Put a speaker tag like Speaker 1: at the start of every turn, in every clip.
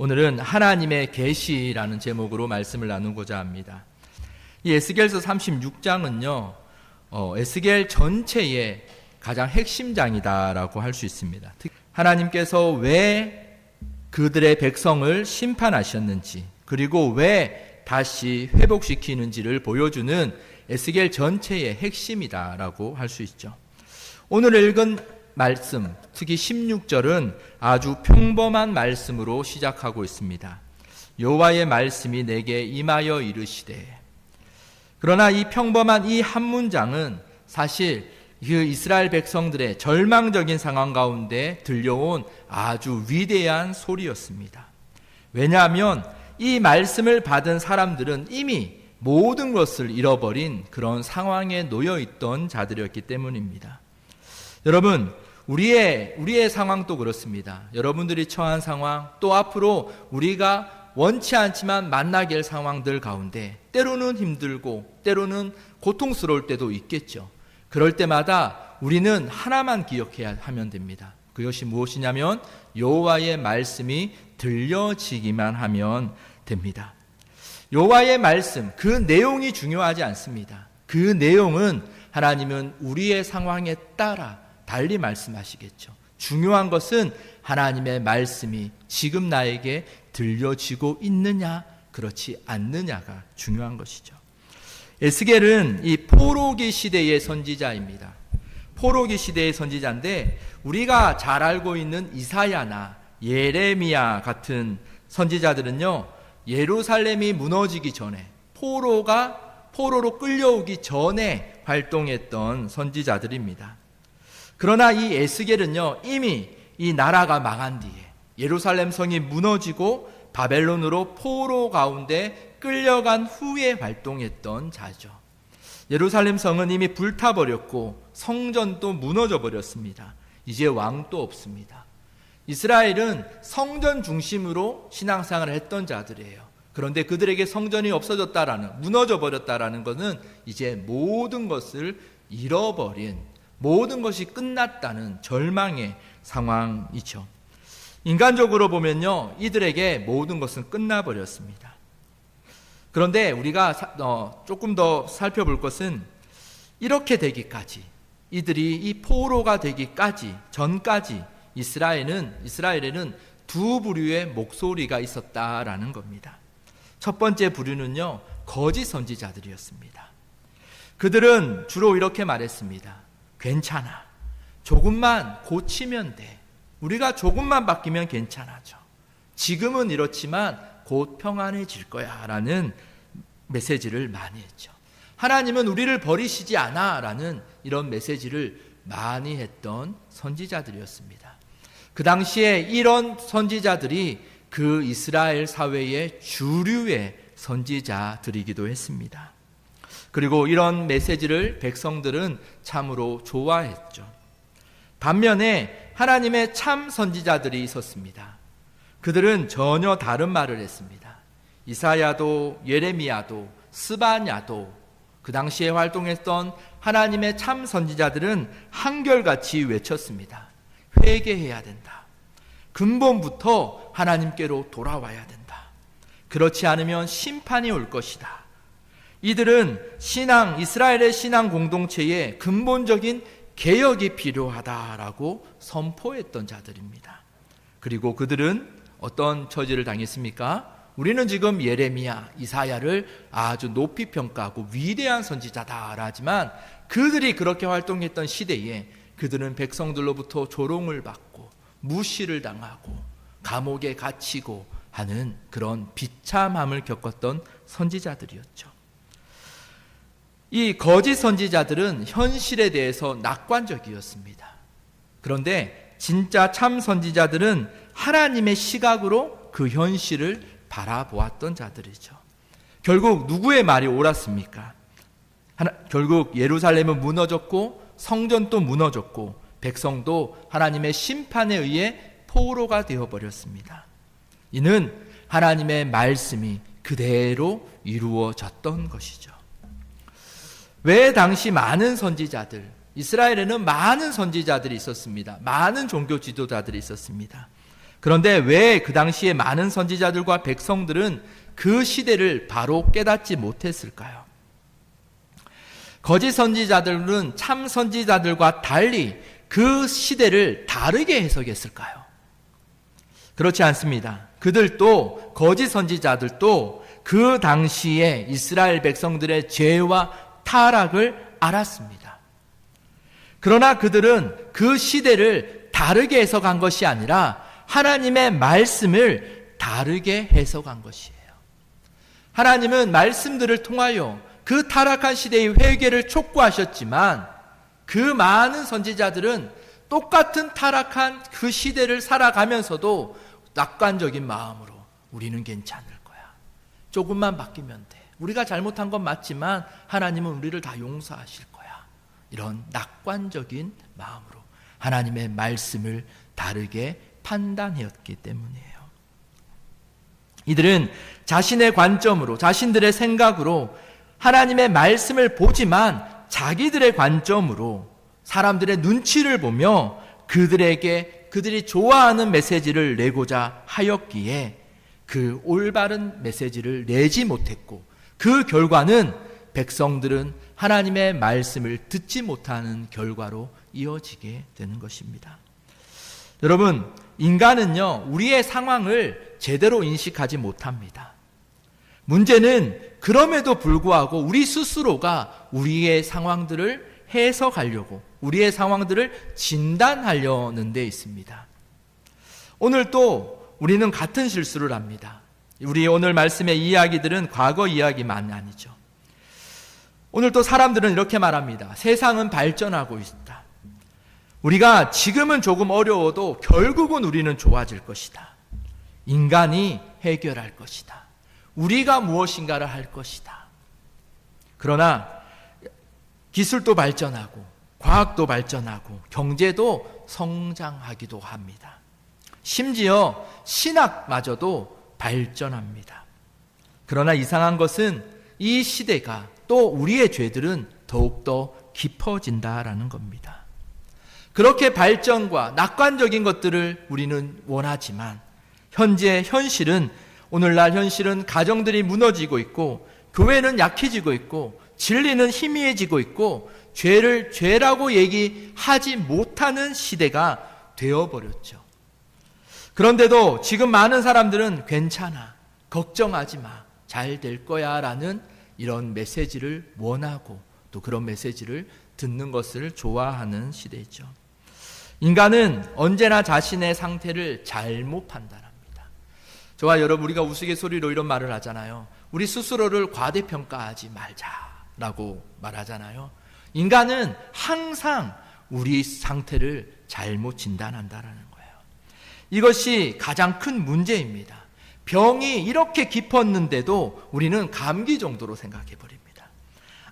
Speaker 1: 오늘은 하나님의 계시라는 제목으로 말씀을 나누고자 합니다. 이 에스겔서 36장은요, 에스겔 전체의 가장 핵심장이다라고 할 수 있습니다. 하나님께서 왜 그들의 백성을 심판하셨는지, 그리고 왜 다시 회복시키는지를 보여주는 에스겔 전체의 핵심이다라고 할 수 있죠. 오늘 읽은 말씀, 특히 16절은 아주 평범한 말씀으로 시작하고 있습니다. 여호와의 말씀이 내게 임하여 이르시되. 그러나 이 평범한 이 한 문장은 사실 그 이스라엘 백성들의 절망적인 상황 가운데 들려온 아주 위대한 소리였습니다. 왜냐하면 이 말씀을 받은 사람들은 이미 모든 것을 잃어버린 그런 상황에 놓여 있던 자들이었기 때문입니다. 여러분, 우리의 상황도 그렇습니다. 여러분들이 처한 상황, 또 앞으로 우리가 원치 않지만 만나게 할 상황들 가운데 때로는 힘들고 때로는 고통스러울 때도 있겠죠. 그럴 때마다 우리는 하나만 기억해야 하면 됩니다. 그것이 무엇이냐면 여호와의 말씀이 들려지기만 하면 됩니다. 여호와의 말씀, 그 내용이 중요하지 않습니다. 그 내용은 하나님은 우리의 상황에 따라 달리 말씀하시겠죠. 중요한 것은 하나님의 말씀이 지금 나에게 들려지고 있느냐, 그렇지 않느냐가 중요한 것이죠. 에스겔은 이 포로기 시대의 선지자입니다. 포로기 시대의 선지자인데 우리가 잘 알고 있는 이사야나 예레미야 같은 선지자들은요, 예루살렘이 무너지기 전에 포로로 끌려오기 전에 활동했던 선지자들입니다. 그러나 이 에스겔은요, 이미 이 나라가 망한 뒤에 예루살렘 성이 무너지고 바벨론으로 포로 가운데 끌려간 후에 활동했던 자죠. 예루살렘 성은 이미 불타버렸고 성전도 무너져 버렸습니다. 이제 왕도 없습니다. 이스라엘은 성전 중심으로 신앙생활을 했던 자들이에요. 그런데 그들에게 성전이 무너져 버렸다라는 것은 이제 모든 것을 잃어버린, 모든 것이 끝났다는 절망의 상황이죠. 인간적으로 보면요, 이들에게 모든 것은 끝나버렸습니다. 그런데 우리가 조금 더 살펴볼 것은 이렇게 되기까지, 이들이 이 포로가 되기까지 전까지 이스라엘에는 두 부류의 목소리가 있었다라는 겁니다. 첫 번째 부류는요, 거짓 선지자들이었습니다. 그들은 주로 이렇게 말했습니다. 괜찮아. 조금만 고치면 돼. 우리가 조금만 바뀌면 괜찮아져. 지금은 이렇지만 곧 평안해질 거야 라는 메시지를 많이 했죠. 하나님은 우리를 버리시지 않아 라는 이런 메시지를 많이 했던 선지자들이었습니다. 그 당시에 이런 선지자들이 그 이스라엘 사회의 주류의 선지자들이기도 했습니다. 그리고 이런 메시지를 백성들은 참으로 좋아했죠. 반면에 하나님의 참 선지자들이 있었습니다. 그들은 전혀 다른 말을 했습니다. 이사야도 예레미야도 스바냐도 그 당시에 활동했던 하나님의 참 선지자들은 한결같이 외쳤습니다. 회개해야 된다. 근본부터 하나님께로 돌아와야 된다. 그렇지 않으면 심판이 올 것이다. 이들은 이스라엘의 신앙 공동체에 근본적인 개혁이 필요하다라고 선포했던 자들입니다. 그리고 그들은 어떤 처지를 당했습니까? 우리는 지금 예레미야, 이사야를 아주 높이 평가하고 위대한 선지자다 하지만 그들이 그렇게 활동했던 시대에 그들은 백성들로부터 조롱을 받고 무시를 당하고 감옥에 갇히고 하는 그런 비참함을 겪었던 선지자들이었죠. 이 거짓 선지자들은 현실에 대해서 낙관적이었습니다. 그런데 진짜 참 선지자들은 하나님의 시각으로 그 현실을 바라보았던 자들이죠. 결국 누구의 말이 옳았습니까? 결국 예루살렘은 무너졌고 성전도 무너졌고 백성도 하나님의 심판에 의해 포로가 되어버렸습니다. 이는 하나님의 말씀이 그대로 이루어졌던 것이죠. 왜 당시 많은 선지자들, 이스라엘에는 많은 선지자들이 있었습니다. 많은 종교 지도자들이 있었습니다. 그런데 왜 그 당시에 많은 선지자들과 백성들은 그 시대를 바로 깨닫지 못했을까요? 거짓 선지자들은 참 선지자들과 달리 그 시대를 다르게 해석했을까요? 그렇지 않습니다. 그들도, 거짓 선지자들도 그 당시에 이스라엘 백성들의 죄와 타락을 알았습니다. 그러나 그들은 그 시대를 다르게 해석한 것이 아니라 하나님의 말씀을 다르게 해석한 것이에요. 하나님은 말씀들을 통하여 그 타락한 시대의 회개를 촉구하셨지만 그 많은 선지자들은 똑같은 타락한 그 시대를 살아가면서도 낙관적인 마음으로 우리는 괜찮을 거야. 조금만 바뀌면 돼. 우리가 잘못한 건 맞지만 하나님은 우리를 다 용서하실 거야. 이런 낙관적인 마음으로 하나님의 말씀을 다르게 판단했기 때문이에요. 이들은 자신의 관점으로, 자신들의 생각으로 하나님의 말씀을 보지만 자기들의 관점으로 사람들의 눈치를 보며 그들이 좋아하는 메시지를 내고자 하였기에 그 올바른 메시지를 내지 못했고, 그 결과는 백성들은 하나님의 말씀을 듣지 못하는 결과로 이어지게 되는 것입니다. 여러분, 인간은요, 우리의 상황을 제대로 인식하지 못합니다. 문제는 그럼에도 불구하고 우리 스스로가 우리의 상황들을 해석하려고, 우리의 상황들을 진단하려는 데 있습니다. 오늘 또 우리는 같은 실수를 합니다. 우리 오늘 말씀의 이야기들은 과거 이야기만 아니죠. 오늘 또 사람들은 이렇게 말합니다. 세상은 발전하고 있다. 우리가 지금은 조금 어려워도 결국은 우리는 좋아질 것이다. 인간이 해결할 것이다. 우리가 무엇인가를 할 것이다. 그러나 기술도 발전하고 과학도 발전하고 경제도 성장하기도 합니다. 심지어 신학마저도 발전합니다. 그러나 이상한 것은 이 시대가, 또 우리의 죄들은 더욱더 깊어진다라는 겁니다. 그렇게 발전과 낙관적인 것들을 우리는 원하지만 오늘날 현실은 가정들이 무너지고 있고, 교회는 약해지고 있고, 진리는 희미해지고 있고, 죄를 죄라고 얘기하지 못하는 시대가 되어버렸죠. 그런데도 지금 많은 사람들은 괜찮아, 걱정하지 마, 잘 될 거야 라는 이런 메시지를 원하고, 또 그런 메시지를 듣는 것을 좋아하는 시대죠. 인간은 언제나 자신의 상태를 잘못 판단합니다. 저와 여러분, 우리가 우스갯소리로 이런 말을 하잖아요. 우리 스스로를 과대평가하지 말자라고 말하잖아요. 인간은 항상 우리 상태를 잘못 진단한다라는 거예요. 이것이 가장 큰 문제입니다. 병이 이렇게 깊었는데도 우리는 감기 정도로 생각해 버립니다.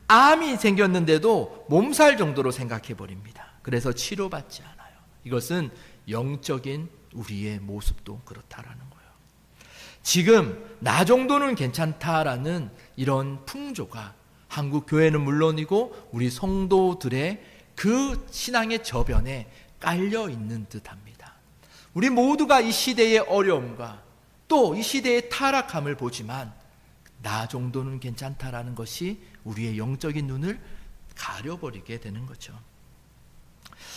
Speaker 1: 암이 생겼는데도 몸살 정도로 생각해 버립니다. 그래서 치료받지 않아요. 이것은 영적인 우리의 모습도 그렇다라는 거예요. 지금 나 정도는 괜찮다라는 이런 풍조가 한국 교회는 물론이고 우리 성도들의 그 신앙의 저변에 깔려 있는 듯합니다. 우리 모두가 이 시대의 어려움과 또 이 시대의 타락함을 보지만 나 정도는 괜찮다라는 것이 우리의 영적인 눈을 가려버리게 되는 거죠.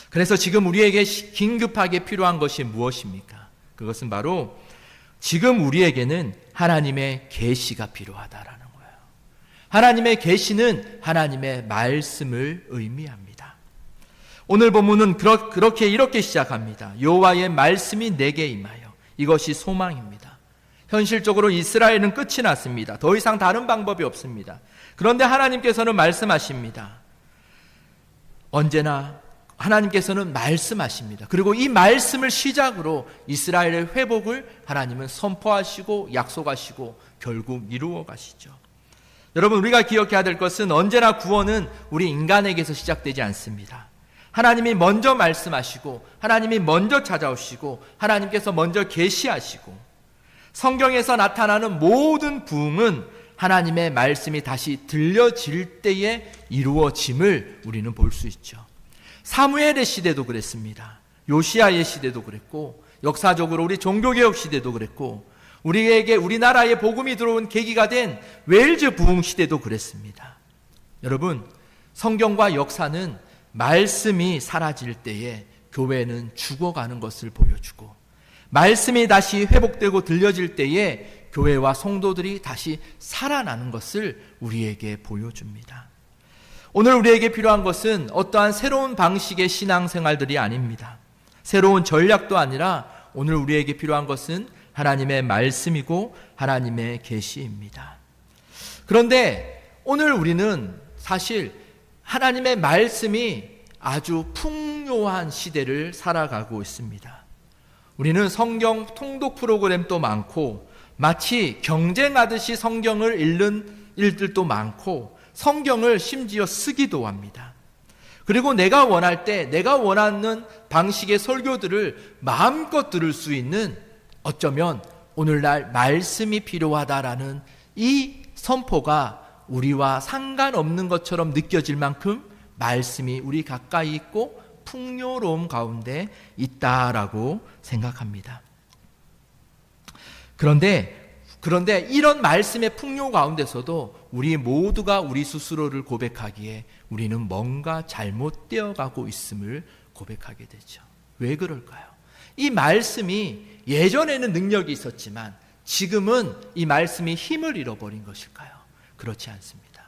Speaker 1: 그래서 지금 우리에게 긴급하게 필요한 것이 무엇입니까? 그것은 바로 지금 우리에게는 하나님의 계시가 필요하다라는 거예요. 하나님의 계시는 하나님의 말씀을 의미합니다. 오늘 본문은 이렇게 시작합니다. 여호와의 말씀이 내게 임하여. 이것이 소망입니다. 현실적으로 이스라엘은 끝이 났습니다. 더 이상 다른 방법이 없습니다. 그런데 하나님께서는 말씀하십니다. 언제나 하나님께서는 말씀하십니다. 그리고 이 말씀을 시작으로 이스라엘의 회복을 하나님은 선포하시고 약속하시고 결국 이루어 가시죠. 여러분, 우리가 기억해야 될 것은 언제나 구원은 우리 인간에게서 시작되지 않습니다. 하나님이 먼저 말씀하시고, 하나님이 먼저 찾아오시고, 하나님께서 먼저 계시하시고, 성경에서 나타나는 모든 부흥은 하나님의 말씀이 다시 들려질 때에 이루어짐을 우리는 볼 수 있죠. 사무엘의 시대도 그랬습니다. 요시야의 시대도 그랬고, 역사적으로 우리 종교개혁 시대도 그랬고, 우리나라에 복음이 들어온 계기가 된 웨일즈 부흥 시대도 그랬습니다. 여러분, 성경과 역사는 말씀이 사라질 때에 교회는 죽어가는 것을 보여주고, 말씀이 다시 회복되고 들려질 때에 교회와 성도들이 다시 살아나는 것을 우리에게 보여줍니다. 오늘 우리에게 필요한 것은 어떠한 새로운 방식의 신앙생활들이 아닙니다. 새로운 전략도 아니라 오늘 우리에게 필요한 것은 하나님의 말씀이고 하나님의 계시입니다. 그런데 오늘 우리는 사실 하나님의 말씀이 아주 풍요한 시대를 살아가고 있습니다. 우리는 성경 통독 프로그램도 많고, 마치 경쟁하듯이 성경을 읽는 일들도 많고, 성경을 심지어 쓰기도 합니다. 그리고 내가 원할 때 내가 원하는 방식의 설교들을 마음껏 들을 수 있는, 어쩌면 오늘날 말씀이 필요하다라는 이 선포가 우리와 상관없는 것처럼 느껴질 만큼 말씀이 우리 가까이 있고 풍요로움 가운데 있다라고 생각합니다. 그런데 이런 말씀의 풍요 가운데서도 우리 모두가 우리 스스로를 고백하기에 우리는 뭔가 잘못되어 가고 있음을 고백하게 되죠. 왜 그럴까요? 이 말씀이 예전에는 능력이 있었지만 지금은 이 말씀이 힘을 잃어버린 것일까요? 그렇지 않습니다.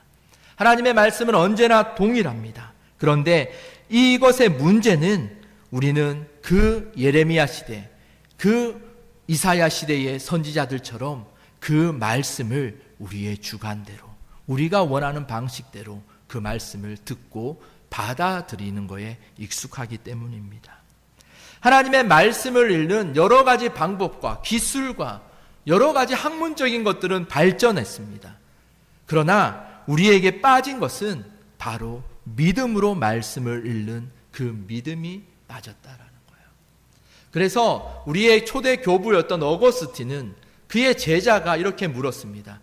Speaker 1: 하나님의 말씀은 언제나 동일합니다. 그런데 이것의 문제는 우리는 그 예레미야 시대, 그 이사야 시대의 선지자들처럼 그 말씀을 우리의 주관대로, 우리가 원하는 방식대로 그 말씀을 듣고 받아들이는 것에 익숙하기 때문입니다. 하나님의 말씀을 읽는 여러 가지 방법과 기술과 여러 가지 학문적인 것들은 발전했습니다. 그러나 우리에게 빠진 것은 바로 믿음으로 말씀을 읽는 그 믿음이 빠졌다라는 거예요. 그래서 우리의 초대 교부였던 어거스틴은 그의 제자가 이렇게 물었습니다.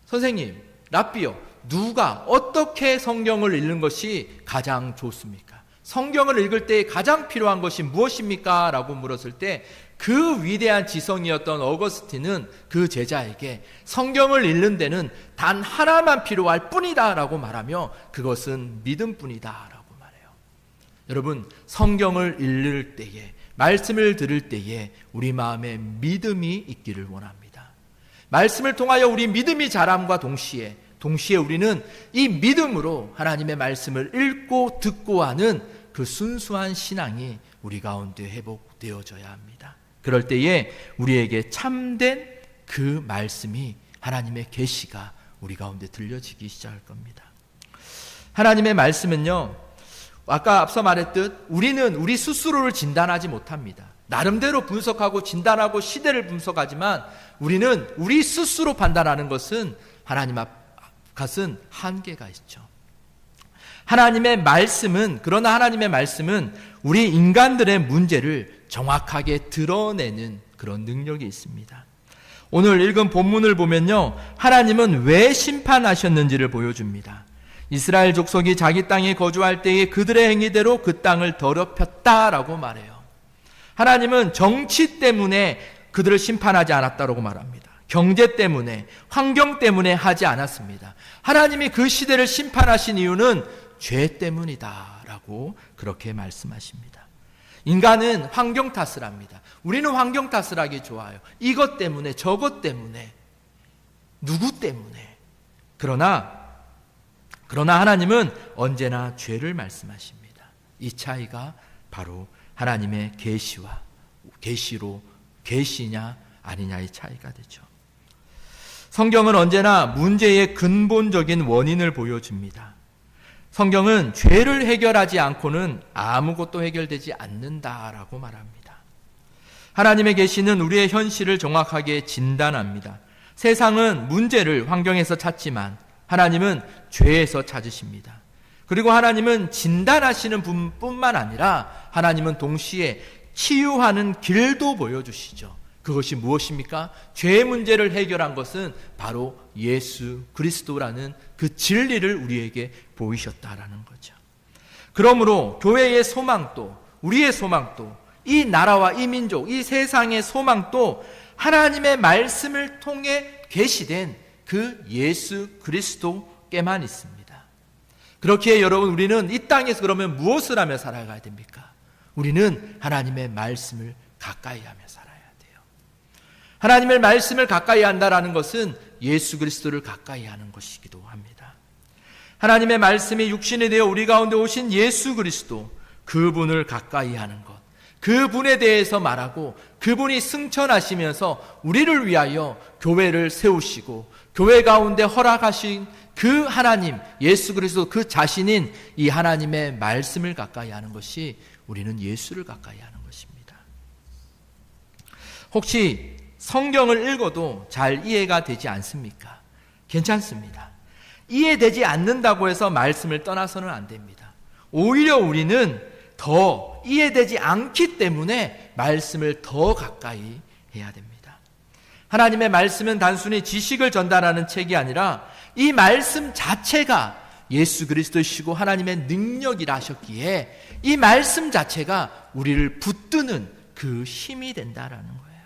Speaker 1: 선생님, 랍비요, 누가 어떻게 성경을 읽는 것이 가장 좋습니까? 성경을 읽을 때 가장 필요한 것이 무엇입니까? 라고 물었을 때 그 위대한 지성이었던 어거스틴은 그 제자에게 성경을 읽는 데는 단 하나만 필요할 뿐이다 라고 말하며 그것은 믿음뿐이다 라고 말해요. 여러분, 성경을 읽을 때에, 말씀을 들을 때에 우리 마음에 믿음이 있기를 원합니다. 말씀을 통하여 우리 믿음이 자람과 동시에 우리는 이 믿음으로 하나님의 말씀을 읽고 듣고 하는 그 순수한 신앙이 우리 가운데 회복되어져야 합니다. 그럴 때에 우리에게 참된 그 말씀이, 하나님의 계시가 우리 가운데 들려지기 시작할 겁니다. 하나님의 말씀은요, 아까 앞서 말했듯 우리는 우리 스스로를 진단하지 못합니다. 나름대로 분석하고 진단하고 시대를 분석하지만 우리는 우리 스스로 판단하는 것은 하나님 앞에는 한계가 있죠. 그러나 하나님의 말씀은 우리 인간들의 문제를 정확하게 드러내는 그런 능력이 있습니다. 오늘 읽은 본문을 보면요, 하나님은 왜 심판하셨는지를 보여줍니다. 이스라엘 족속이 자기 땅에 거주할 때에 그들의 행위대로 그 땅을 더럽혔다라고 말해요. 하나님은 정치 때문에 그들을 심판하지 않았다라고 말합니다. 경제 때문에, 환경 때문에 하지 않았습니다. 하나님이 그 시대를 심판하신 이유는 죄 때문이다라고 그렇게 말씀하십니다. 인간은 환경 탓을 합니다. 우리는 환경 탓을 하기 좋아요. 이것 때문에, 저것 때문에, 누구 때문에. 그러나 하나님은 언제나 죄를 말씀하십니다. 이 차이가 바로 하나님의 계시냐 아니냐의 차이가 되죠. 성경은 언제나 문제의 근본적인 원인을 보여줍니다. 성경은 죄를 해결하지 않고는 아무것도 해결되지 않는다라고 말합니다. 하나님의 계시는 우리의 현실을 정확하게 진단합니다. 세상은 문제를 환경에서 찾지만 하나님은 죄에서 찾으십니다. 그리고 하나님은 진단하시는 분뿐만 아니라 하나님은 동시에 치유하는 길도 보여주시죠. 그것이 무엇입니까? 죄의 문제를 해결한 것은 바로 예수 그리스도라는 그 진리를 우리에게 보이셨다라는 거죠. 그러므로 교회의 소망도, 우리의 소망도 이 나라와 이 민족, 이 세상의 소망도 하나님의 말씀을 통해 계시된 그 예수 그리스도께만 있습니다. 그렇기에 여러분, 우리는 이 땅에서 그러면 무엇을 하며 살아가야 됩니까? 우리는 하나님의 말씀을 가까이 하며 살아야 돼요. 하나님의 말씀을 가까이 한다라는 것은 예수 그리스도를 가까이 하는 것이기도 합니다. 하나님의 말씀이 육신이 되어 우리 가운데 오신 예수 그리스도, 그분을 가까이 하는 것, 그분에 대해서 말하고 그분이 승천하시면서 우리를 위하여 교회를 세우시고 교회 가운데 허락하신 그 하나님, 예수 그리스도 그 자신인 이 하나님의 말씀을 가까이 하는 것이 우리는 예수를 가까이 하는 것입니다. 혹시 성경을 읽어도 잘 이해가 되지 않습니까? 괜찮습니다. 이해되지 않는다고 해서 말씀을 떠나서는 안 됩니다. 오히려 우리는 더 이해되지 않기 때문에 말씀을 더 가까이 해야 됩니다. 하나님의 말씀은 단순히 지식을 전달하는 책이 아니라 이 말씀 자체가 예수 그리스도이시고 하나님의 능력이라 하셨기에 이 말씀 자체가 우리를 붙드는 그 힘이 된다라는 거예요.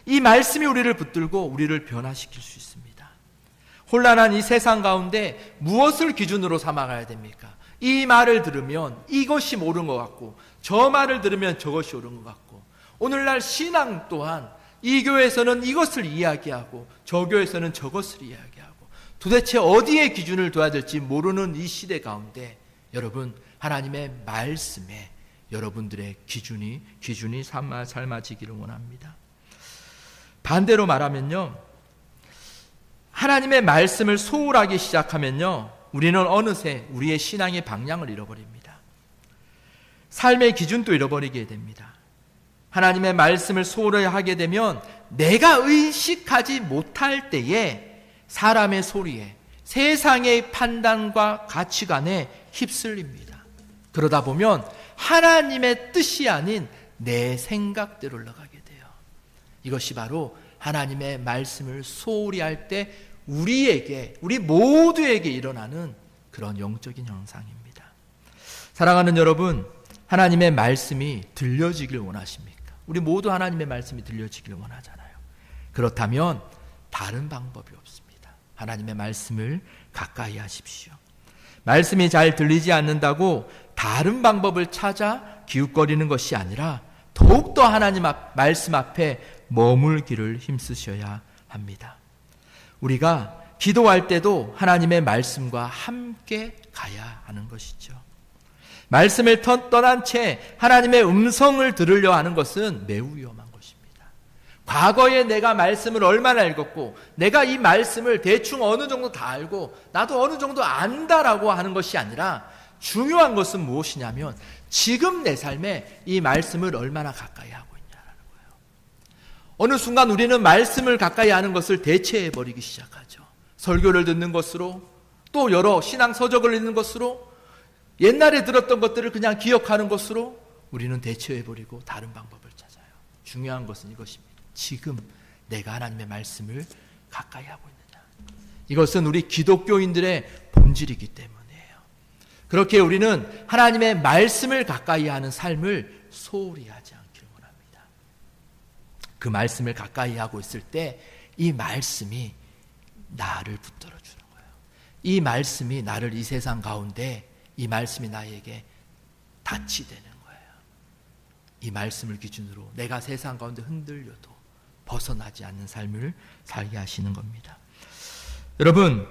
Speaker 1: 이 말씀이 우리를 붙들고 우리를 변화시킬 수 있습니다. 혼란한 이 세상 가운데 무엇을 기준으로 삼아가야 됩니까? 이 말을 들으면 이것이 옳은 것 같고 저 말을 들으면 저것이 옳은 것 같고, 오늘날 신앙 또한 이 교회에서는 이것을 이야기하고 저 교회에서는 저것을 이야기하고 도대체 어디에 기준을 둬야 될지 모르는 이 시대 가운데 여러분, 하나님의 말씀에 여러분들의 기준이 삶아지기를 원합니다. 반대로 말하면요, 하나님의 말씀을 소홀하기 시작하면요, 우리는 어느새 우리의 신앙의 방향을 잃어버립니다. 삶의 기준도 잃어버리게 됩니다. 하나님의 말씀을 소홀히 하게 되면 내가 의식하지 못할 때에 사람의 소리에, 세상의 판단과 가치관에 휩쓸립니다. 그러다 보면 하나님의 뜻이 아닌 내 생각대로 흘러가게 돼요. 이것이 바로 하나님의 말씀을 소홀히 할 때 우리 모두에게 일어나는 그런 영적인 현상입니다. 사랑하는 여러분, 하나님의 말씀이 들려지길 원하십니까? 우리 모두 하나님의 말씀이 들려지길 원하잖아요. 그렇다면 다른 방법이 없습니다. 하나님의 말씀을 가까이 하십시오. 말씀이 잘 들리지 않는다고 다른 방법을 찾아 기웃거리는 것이 아니라 더욱더 하나님 말씀 앞에 머물기를 힘쓰셔야 합니다. 우리가 기도할 때도 하나님의 말씀과 함께 가야 하는 것이죠. 말씀을 떠난 채 하나님의 음성을 들으려 하는 것은 매우 위험한 것입니다. 과거에 내가 말씀을 얼마나 읽었고 내가 이 말씀을 대충 어느 정도 다 알고 나도 어느 정도 안다라고 하는 것이 아니라 중요한 것은 무엇이냐면 지금 내 삶에 이 말씀을 얼마나 가까이 하고 있냐라는 거예요. 어느 순간 우리는 말씀을 가까이 하는 것을 대체해버리기 시작하죠. 설교를 듣는 것으로, 또 여러 신앙 서적을 읽는 것으로, 옛날에 들었던 것들을 그냥 기억하는 것으로 우리는 대체해버리고 다른 방법을 찾아요. 중요한 것은 이것입니다. 지금 내가 하나님의 말씀을 가까이 하고 있느냐. 이것은 우리 기독교인들의 본질이기 때문이에요. 그렇게 우리는 하나님의 말씀을 가까이 하는 삶을 소홀히 하지 않기를 원합니다. 그 말씀을 가까이 하고 있을 때 이 말씀이 나를 붙들어 주는 거예요. 이 말씀이 나를 이 세상 가운데, 이 말씀이 나에게 닻이 되는 거예요. 이 말씀을 기준으로 내가 세상 가운데 흔들려도 벗어나지 않는 삶을 살게 하시는 겁니다. 여러분,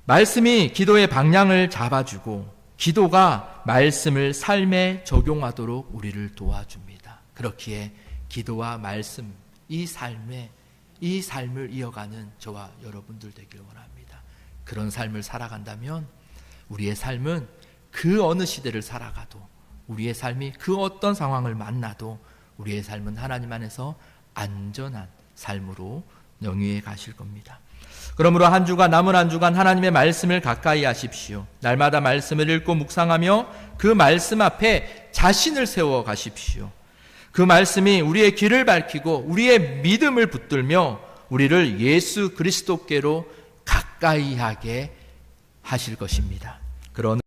Speaker 1: 말씀이 기도의 방향을 잡아주고 기도가 말씀을 삶에 적용하도록 우리를 도와줍니다. 그렇기에 기도와 말씀, 이 삶을 이어가는 저와 여러분들 되기를 원합니다. 그런 삶을 살아간다면 우리의 삶은 그 어느 시대를 살아가도, 우리의 삶이 그 어떤 상황을 만나도 우리의 삶은 하나님 안에서 안전한 삶으로 영위해 가실 겁니다. 그러므로 남은 한 주간 하나님의 말씀을 가까이 하십시오. 날마다 말씀을 읽고 묵상하며 그 말씀 앞에 자신을 세워 가십시오. 그 말씀이 우리의 길을 밝히고 우리의 믿음을 붙들며 우리를 예수 그리스도께로 가까이 하게 하실 것입니다. 그런